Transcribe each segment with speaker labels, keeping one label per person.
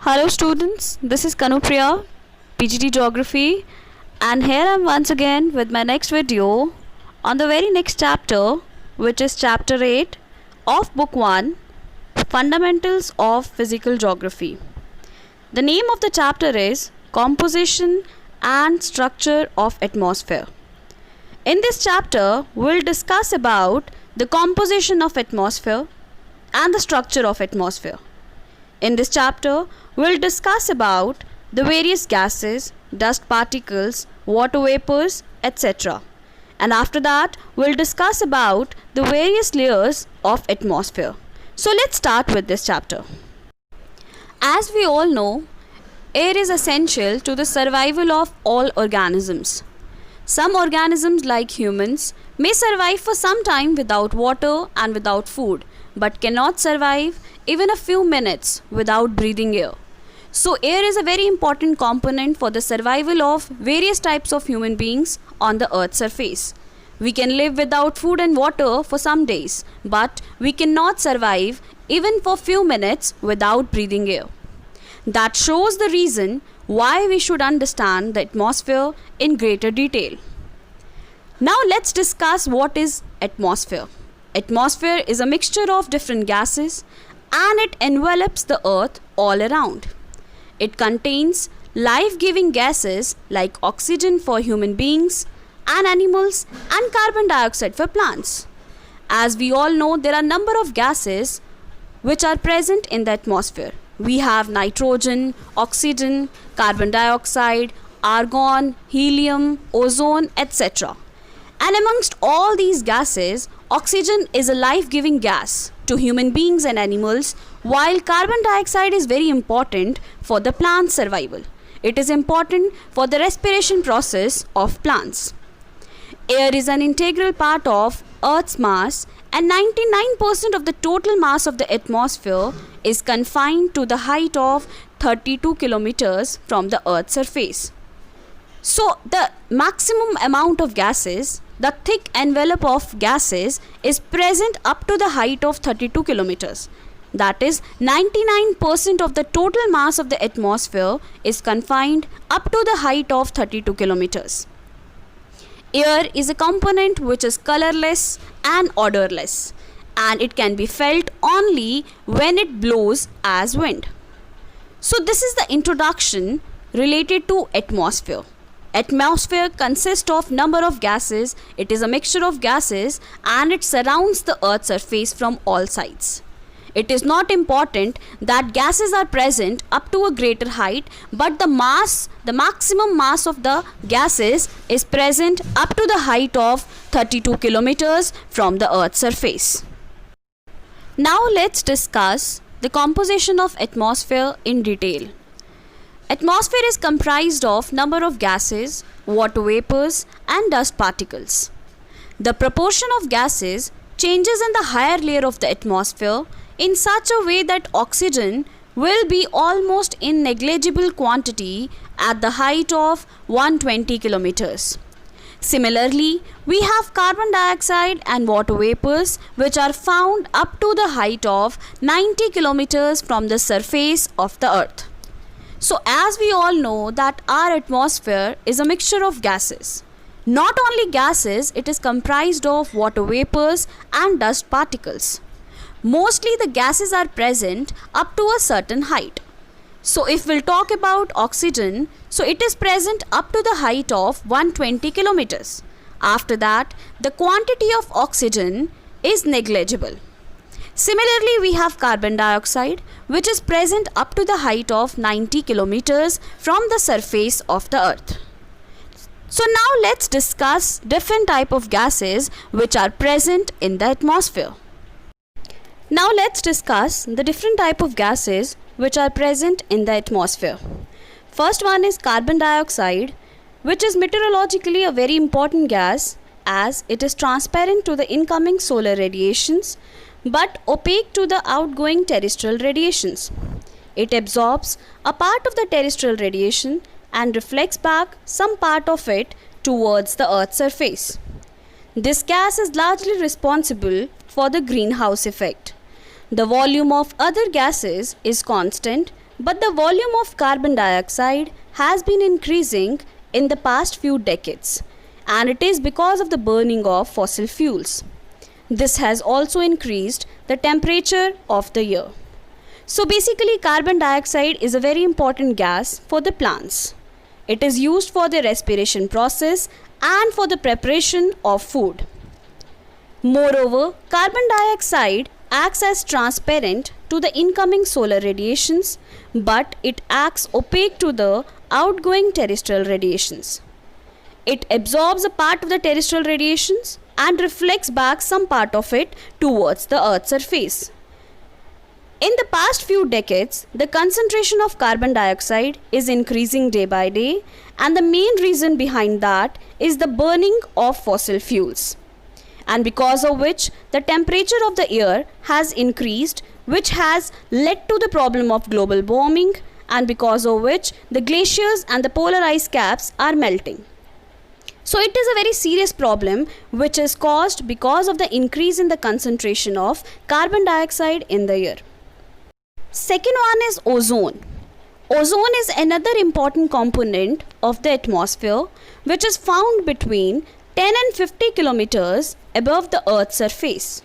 Speaker 1: Hello students, this is Kanupriya, PGT Geography, and here I am once again with my next video on the very next chapter, which is chapter 8 of book 1, Fundamentals of Physical Geography. The name of the chapter is Composition and Structure of Atmosphere. In this chapter, we'll discuss about the composition of atmosphere and the structure of atmosphere. In this chapter, we'll discuss about the various gases, dust particles, water vapors, etc. And after that, we'll discuss about the various layers of atmosphere. So let's start with this chapter. As we all know, air is essential to the survival of all organisms. Some organisms like humans may survive for some time without water and without food, but cannot survive even a few minutes without breathing air. So air is a very important component for the survival of various types of human beings on the earth's surface. We can live without food and water for some days, but we cannot survive even for few minutes without breathing air. That shows the reason why we should understand the atmosphere in greater detail. Now let's discuss what is atmosphere. Atmosphere is a mixture of different gases and it envelops the earth all around. It contains life-giving gases like oxygen for human beings and animals and carbon dioxide for plants. As we all know, there are a number of gases which are present in the atmosphere. We have nitrogen, oxygen, carbon dioxide, argon, helium, ozone, etc. And amongst all these gases, oxygen is a life-giving gas to human beings and animals, while carbon dioxide is very important for the plant survival. It is important for the respiration process of plants. Air is an integral part of Earth's mass, and 99% of the total mass of the atmosphere is confined to the height of 32 kilometers from the Earth's surface. So the maximum amount of gases, the thick envelope of gases, is present up to the height of 32 kilometers. That is, 99% of the total mass of the atmosphere is confined up to the height of 32 kilometers. Air is a component which is colorless and odorless, and it can be felt only when it blows as wind. So this is the introduction related to atmosphere. Atmosphere consists of number of gases. It is a mixture of gases and it surrounds the earth's surface from all sides. It is not important that gases are present up to a greater height, but the maximum mass of the gases is present up to the height of 32 kilometers from the earth's surface. Now let's discuss the composition of atmosphere in detail. Atmosphere is comprised of number of gases, water vapors and dust particles. The proportion of gases changes in the higher layer of the atmosphere in such a way that oxygen will be almost in negligible quantity at the height of 120 kilometers. Similarly, we have carbon dioxide and water vapors which are found up to the height of 90 kilometers from the surface of the earth. So as we all know that our atmosphere is a mixture of gases. Not only gases, it is comprised of water vapors and dust particles. Mostly the gases are present up to a certain height. So if we'll talk about oxygen, so it is present up to the height of 120 kilometers. After that, the quantity of oxygen is negligible. Similarly, we have carbon dioxide, which is present up to the height of 90 kilometers from the surface of the earth. So now let's discuss different type of gases which are present in the atmosphere. Now let's discuss the different type of gases which are present in the atmosphere. First one is carbon dioxide, which is meteorologically a very important gas as it is transparent to the incoming solar radiations but opaque to the outgoing terrestrial radiations. It absorbs a part of the terrestrial radiation and reflects back some part of it towards the Earth's surface. This gas is largely responsible for the greenhouse effect. The volume of other gases is constant But the volume of carbon dioxide has been increasing in the past few decades, and it is because of the burning of fossil fuels. This has also increased the temperature of the air. So basically, carbon dioxide is a very important gas for the plants. It is used for the respiration process and for the preparation of food. Moreover, carbon dioxide acts as transparent to the incoming solar radiations, but it acts opaque to the outgoing terrestrial radiations. It absorbs a part of the terrestrial radiations and reflects back some part of it towards the Earth's surface. In the past few decades, the concentration of carbon dioxide is increasing day by day, and the main reason behind that is the burning of fossil fuels, and because of which the temperature of the air has increased, which has led to the problem of global warming, and because of which the glaciers and the polar ice caps are melting. So it is a very serious problem which is caused because of the increase in the concentration of carbon dioxide in the air. Second one is ozone. Ozone is another important component of the atmosphere which is found between 10 and 50 kilometers above the Earth's surface.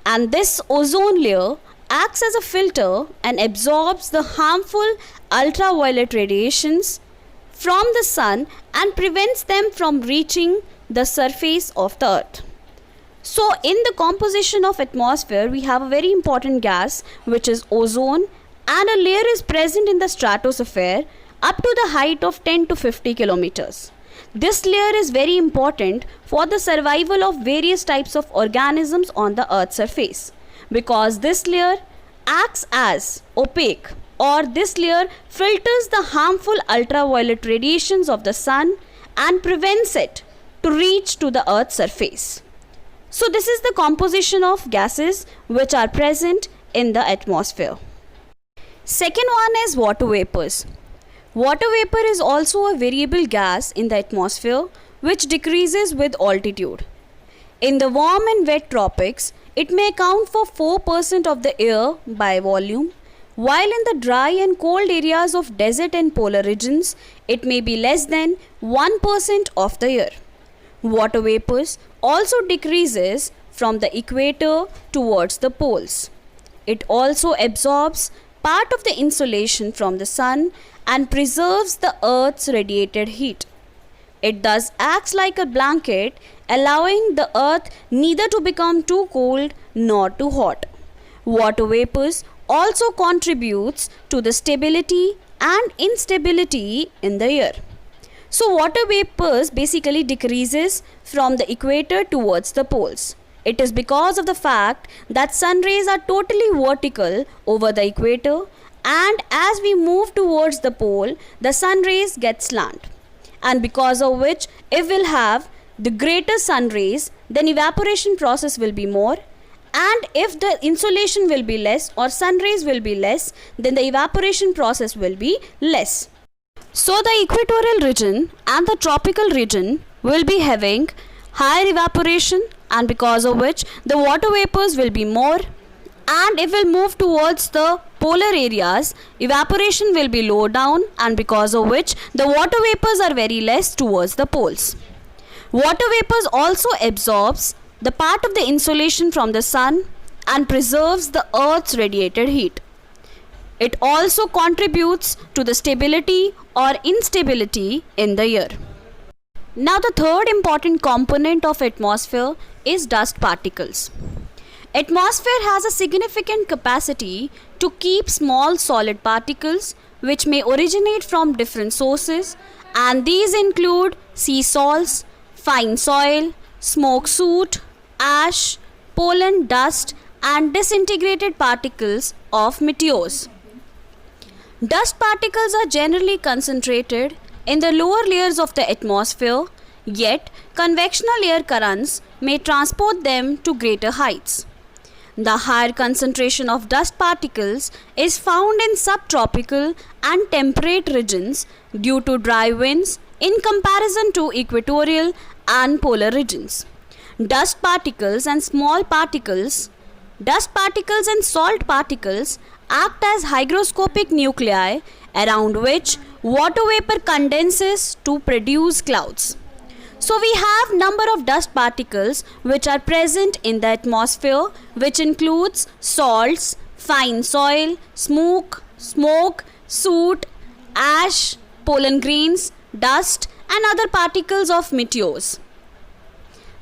Speaker 1: And this ozone layer acts as a filter and absorbs the harmful ultraviolet radiations from the sun and prevents them from reaching the surface of the earth. So in the composition of atmosphere, we have a very important gas which is ozone, and a layer is present in the stratosphere up to the height of 10 to 50 kilometers. This layer is very important for the survival of various types of organisms on the earth's surface, because this layer acts as opaque, or this layer filters the harmful ultraviolet radiations of the sun and prevents it to reach to the earth's surface. So this is the composition of gases which are present in the atmosphere. Second one is water vapors. Water vapor is also a variable gas in the atmosphere which decreases with altitude. In the warm and wet tropics, it may account for 4% of the air by volume, while in the dry and cold areas of desert and polar regions, it may be less than 1% of the air. Water vapors also decreases from the equator towards the poles. It also absorbs part of the insolation from the sun and preserves the earth's radiated heat. It thus acts like a blanket, allowing the earth neither to become too cold nor too hot. Water vapors also contributes to the stability and instability in the air. So water vapors basically decreases from the equator towards the poles. It is because of the fact that sun rays are totally vertical over the equator, and as we move towards the pole, the sun rays get slant. And because of which, if we'll have the greater sun rays, then evaporation process will be more. And if the insolation will be less or sun rays will be less, then the evaporation process will be less. So the equatorial region and the tropical region will be having higher evaporation, and because of which the water vapors will be more. And if we'll move towards the polar areas, evaporation will be low down, and because of which the water vapors are very less towards the poles. Water vapors also absorbs the part of the insolation from the sun and preserves the earth's radiated heat. It also contributes to the stability or instability in the air. Now the third important component of atmosphere is dust particles. Atmosphere has a significant capacity to keep small solid particles which may originate from different sources, and these include sea salts, fine soil, smoke soot, ash, pollen dust, and disintegrated particles of meteors. Dust particles are generally concentrated in the lower layers of the atmosphere, yet convectional air currents may transport them to greater heights. The higher concentration of dust particles is found in subtropical and temperate regions due to dry winds in comparison to equatorial and polar regions. Dust particles and salt particles act as hygroscopic nuclei around which water vapor condenses to produce clouds. So we have number of dust particles which are present in the atmosphere, which includes salts, fine soil, smoke, soot, ash, pollen grains, dust and other particles of meteors.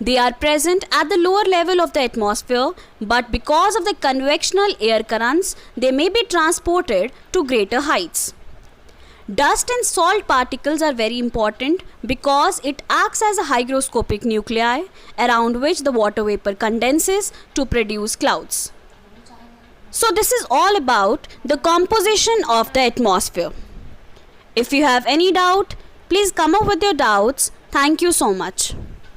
Speaker 1: They are present at the lower level of the atmosphere, but because of the convectional air currents, they may be transported to greater heights. Dust and salt particles are very important because it acts as a hygroscopic nuclei around which the water vapor condenses to produce clouds. So this is all about the composition of the atmosphere. If you have any doubt, please come up with your doubts. Thank you so much.